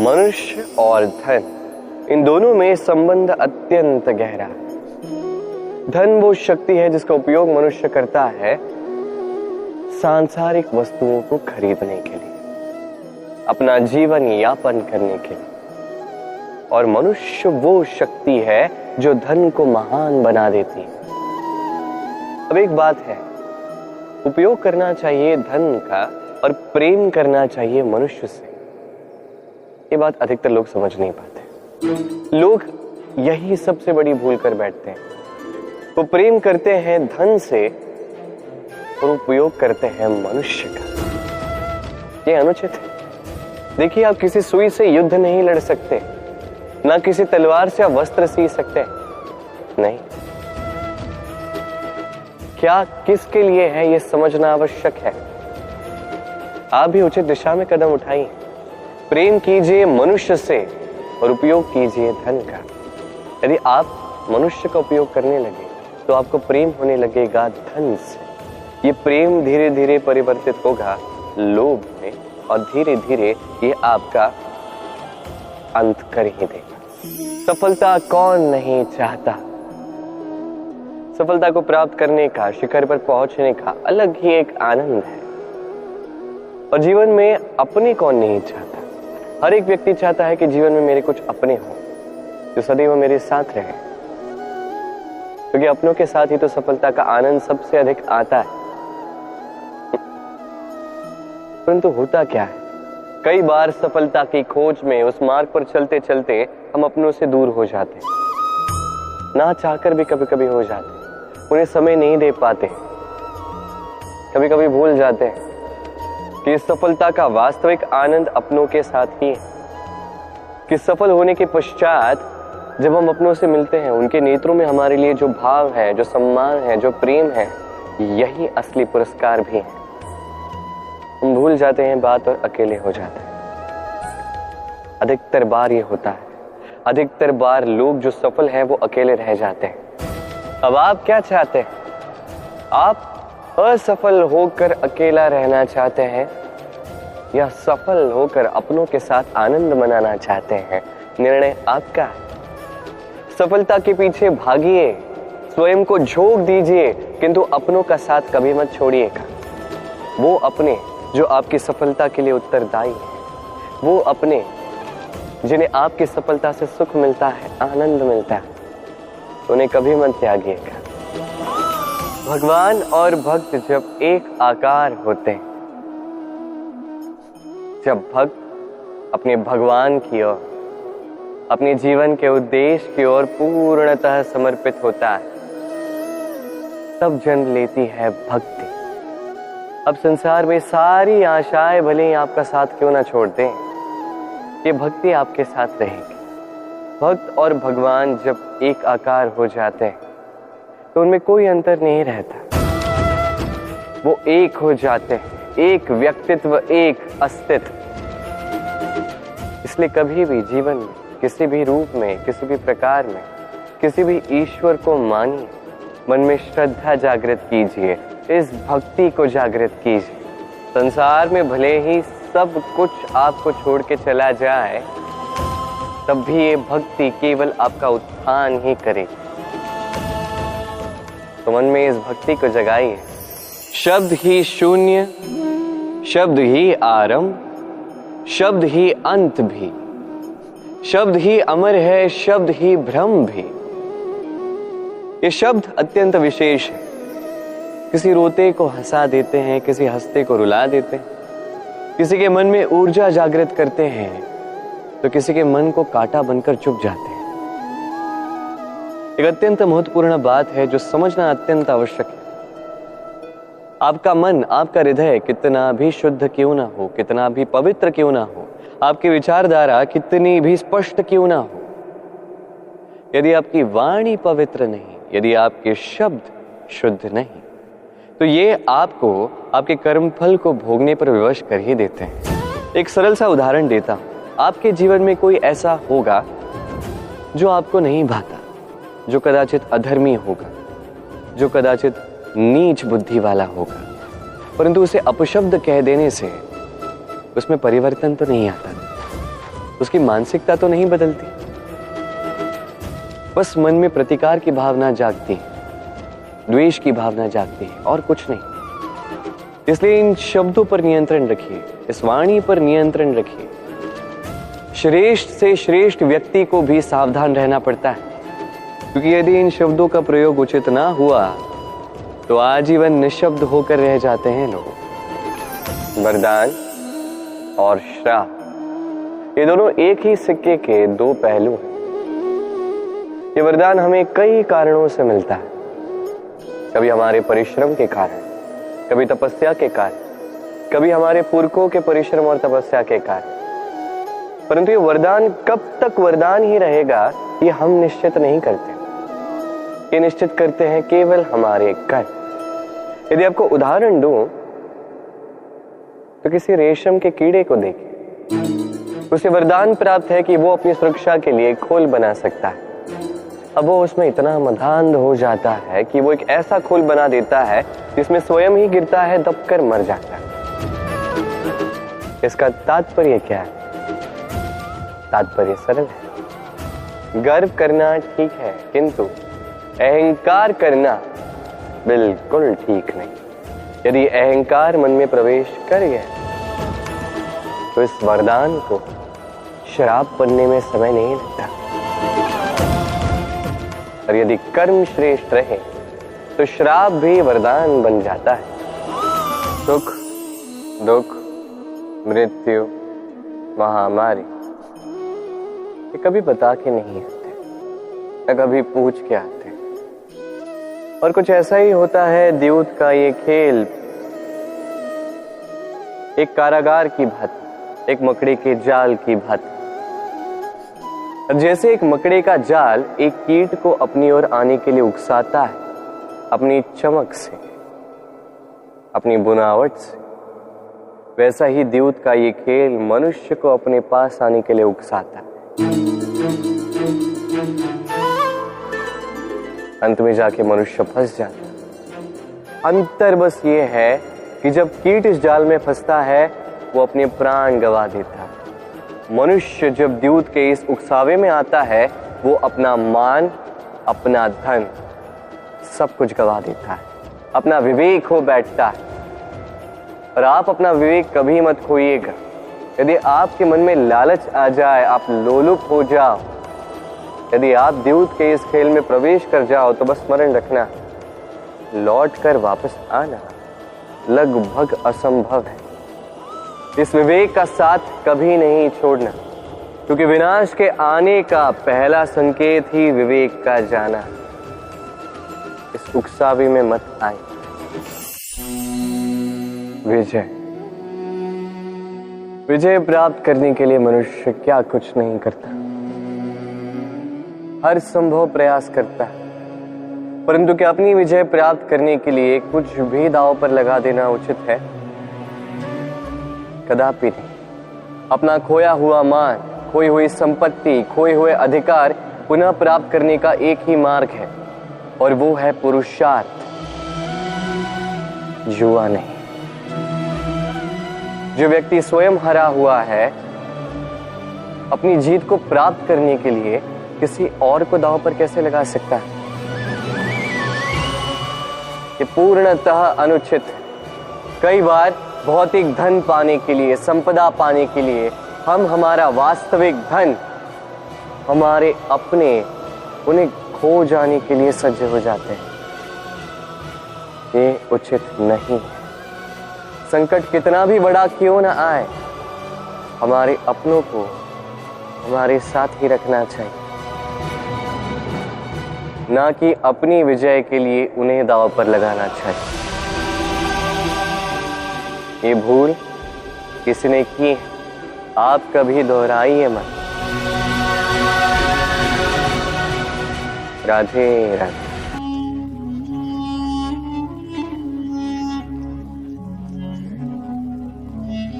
मनुष्य और धन, इन दोनों में संबंध अत्यंत गहरा है। धन वो शक्ति है जिसका उपयोग मनुष्य करता है सांसारिक वस्तुओं को खरीदने के लिए, अपना जीवन यापन करने के लिए, और मनुष्य वो शक्ति है जो धन को महान बना देती है। अब एक बात है, उपयोग करना चाहिए धन का और प्रेम करना चाहिए मनुष्य से। ये बात अधिकतर लोग समझ नहीं पाते। लोग यही सबसे बड़ी भूल कर बैठते हैं। वो प्रेम करते हैं धन से और उपयोग करते हैं मनुष्य का। ये अनुचित है। देखिए, आप किसी सुई से युद्ध नहीं लड़ सकते, ना किसी तलवार से आप वस्त्र सी सकते नहीं। क्या किसके लिए है ये समझना आवश्यक है। आप भी उचित दिशा में कदम उठाइए। प्रेम कीजिए मनुष्य से और उपयोग कीजिए धन का। यदि आप मनुष्य का उपयोग करने लगे तो आपको प्रेम होने लगेगा धन से। ये प्रेम धीरे धीरे परिवर्तित होगा लोभ में और धीरे धीरे ये आपका अंत कर ही देगा। सफलता कौन नहीं चाहता। सफलता को प्राप्त करने का, शिखर पर पहुंचने का अलग ही एक आनंद है। और जीवन में अपने कौन नहीं चाहता। हर एक व्यक्ति चाहता है कि जीवन में मेरे कुछ अपने हों जो सदैव मेरे साथ रहे, क्योंकि अपनों के साथ ही तो सफलता का आनंद सबसे अधिक आता है। परंतु होता क्या है, कई बार सफलता की खोज में उस मार्ग पर चलते चलते हम अपनों से दूर हो जाते हैं, ना चाहकर भी कभी कभी हो जाते हैं। उन्हें समय नहीं दे पाते, कभी कभी भूल जाते हैं कि सफलता का वास्तविक आनंद अपनों के साथ ही है। कि सफल होने के पश्चात जब हम अपनों से मिलते हैं, उनके नेत्रों में हमारे लिए जो भाव है, जो सम्मान है, जो प्रेम है, यही असली पुरस्कार भी है। हम भूल जाते हैं बात और अकेले हो जाते हैं। अधिकतर बार ये होता है। अधिकतर बार लोग जो सफल हैं वो अकेले रह जाते हैं। अब आप क्या चाहते हैं? आप असफल होकर अकेला रहना चाहते हैं या सफल होकर अपनों के साथ आनंद मनाना चाहते हैं? निर्णय आपका है। सफलता के पीछे भागिए, स्वयं को झोंक दीजिए, किंतु अपनों का साथ कभी मत छोड़िएगा। वो अपने जो आपकी सफलता के लिए उत्तरदायी है, वो अपने जिन्हें आपकी सफलता से सुख मिलता है, आनंद मिलता है, उन्हें कभी मत त्यागिएगा। भगवान और भक्त जब एक आकार होते हैं, जब भक्त अपने भगवान की ओर, अपने जीवन के उद्देश्य की ओर पूर्णतः समर्पित होता है, तब जन्म लेती है भक्ति। अब संसार में सारी आशाएं भले ही आपका साथ क्यों ना छोड़ दें, ये भक्ति आपके साथ रहेगी। भक्त और भगवान जब एक आकार हो जाते हैं तो उनमें कोई अंतर नहीं रहता। वो एक हो जाते हैं, एक व्यक्तित्व, एक अस्तित्व। इसलिए कभी भी जीवन में, किसी भी रूप में, किसी भी प्रकार में, किसी भी ईश्वर को मानिए, मन में श्रद्धा जागृत कीजिए, इस भक्ति को जागृत कीजिए। संसार में भले ही सब कुछ आपको छोड़ के चला जाए, तब भी ये भक्ति केवल आपका उत्थान ही करेगी। तो मन में इस भक्ति को जगाइए। शब्द ही शून्य, शब्द ही आरंभ, शब्द ही अंत भी, शब्द ही अमर है, शब्द ही भ्रम भी। ये शब्द अत्यंत विशेष है। किसी रोते को हंसा देते हैं, किसी हंसते को रुला देते हैं, किसी के मन में ऊर्जा जागृत करते हैं तो किसी के मन को कांटा बनकर चुभ जाते हैं। एक अत्यंत महत्वपूर्ण बात है जो समझना अत्यंत आवश्यक है। आपका मन, आपका हृदय कितना भी शुद्ध क्यों ना हो, कितना भी पवित्र क्यों ना हो, आपकी विचारधारा कितनी भी स्पष्ट क्यों ना हो, यदि आपकी वाणी पवित्र नहीं, यदि आपके शब्द शुद्ध नहीं, तो ये आपको आपके कर्मफल को भोगने पर विवश कर ही देते हैं। एक सरल सा उदाहरण देता हूं। आपके जीवन में कोई ऐसा होगा जो आपको नहीं भाता, जो कदाचित अधर्मी होगा, जो कदाचित नीच बुद्धि वाला होगा, परंतु उसे अपशब्द कह देने से उसमें परिवर्तन तो नहीं आता। उसकी मानसिकता तो नहीं बदलती, बस मन में प्रतिकार की भावना जागती है, द्वेष की भावना जागती है और कुछ नहीं। इसलिए इन शब्दों पर नियंत्रण रखिए, इस वाणी पर नियंत्रण रखिए। श्रेष्ठ से श्रेष्ठ व्यक्ति को भी सावधान रहना पड़ता है, क्योंकि यदि इन शब्दों का प्रयोग उचित ना हुआ तो आजीवन निशब्द होकर रह जाते हैं लोग। वरदान और श्राप, ये दोनों एक ही सिक्के के दो पहलू हैं। ये वरदान हमें कई कारणों से मिलता है, कभी हमारे परिश्रम के कारण, कभी तपस्या के कारण, कभी हमारे पुरखों के परिश्रम और तपस्या के कारण। परंतु ये वरदान कब तक वरदान ही रहेगा ये हम निश्चित नहीं करते। ये निश्चित करते हैं केवल हमारे कर्म। यदि आपको उदाहरण दूं तो किसी रेशम के कीड़े को देखिए, उसे वरदान प्राप्त है कि वो अपनी सुरक्षा के लिए खोल बना सकता है। अब वो उसमें इतना मधांध हो जाता है कि वो एक ऐसा खोल बना देता है जिसमें स्वयं ही गिरता है, दबकर मर जाता है। इसका तात्पर्य क्या है? तात्पर्य सरल है। गर्व करना ठीक है, किंतु अहंकार करना बिल्कुल ठीक नहीं। यदि अहंकार मन में प्रवेश कर गया तो इस वरदान को श्राप बनने में समय नहीं लगता। और यदि कर्म श्रेष्ठ रहे तो श्राप भी वरदान बन जाता है। सुख, दुख, मृत्यु, महामारी, ये कभी बता के नहीं आते, न कभी पूछ के आते। और कुछ ऐसा ही होता है द्यूत का ये खेल, एक कारागार की भांति, एक मकड़ी के जाल की भांति। जैसे एक मकड़े का जाल एक कीट को अपनी ओर आने के लिए उकसाता है, अपनी चमक से, अपनी बुनावट से, वैसा ही द्यूत का ये खेल मनुष्य को अपने पास आने के लिए उकसाता है। अंत में जाके मनुष्य फंस जाता है। अंतर बस ये है कि जब कीट इस जाल में फंसता है वो अपने प्राण गंवा देता है। मनुष्य जब द्यूत के इस उकसावे में आता है वो अपना मान, अपना धन, सब कुछ गंवा देता है, अपना विवेक खो बैठता है। और आप अपना विवेक कभी मत खोइएगा। यदि आपके मन में लालच आ जाए, आप लोलुप हो जाओ, यदि आप द्यूत के इस खेल में प्रवेश कर जाओ तो बस स्मरण रखना, लौट कर वापस आना लगभग असंभव है। इस विवेक का साथ कभी नहीं छोड़ना, क्योंकि विनाश के आने का पहला संकेत ही विवेक का जाना। इस उकसावे में मत आए। विजय, विजय प्राप्त करने के लिए मनुष्य क्या कुछ नहीं करता, हर संभव प्रयास करता है। परंतु क्या अपनी विजय प्राप्त करने के लिए कुछ भी दांव पर लगा देना उचित है? कदापि नहीं। अपना खोया हुआ मान, खोई हुई संपत्ति, खोए हुए अधिकार पुनः प्राप्त करने का एक ही मार्ग है, और वो है पुरुषार्थ, जुआ नहीं। जो व्यक्ति स्वयं हरा हुआ है, अपनी जीत को प्राप्त करने के लिए किसी और को दांव पर कैसे लगा सकता है? ये पूर्णतः अनुचित है। कई बार भौतिक धन पाने के लिए, संपदा पाने के लिए हम हमारा वास्तविक धन, हमारे अपने, उन्हें खो जाने के लिए सज्ज हो जाते हैं। ये उचित नहीं है। संकट कितना भी बड़ा क्यों न आए, हमारे अपनों को हमारे साथ ही रखना चाहिए, ना कि अपनी विजय के लिए उन्हें दांव पर लगाना चाहिए। ये भूल किसी ने की है, आप कभी दोहराइए मत। राधे राधे।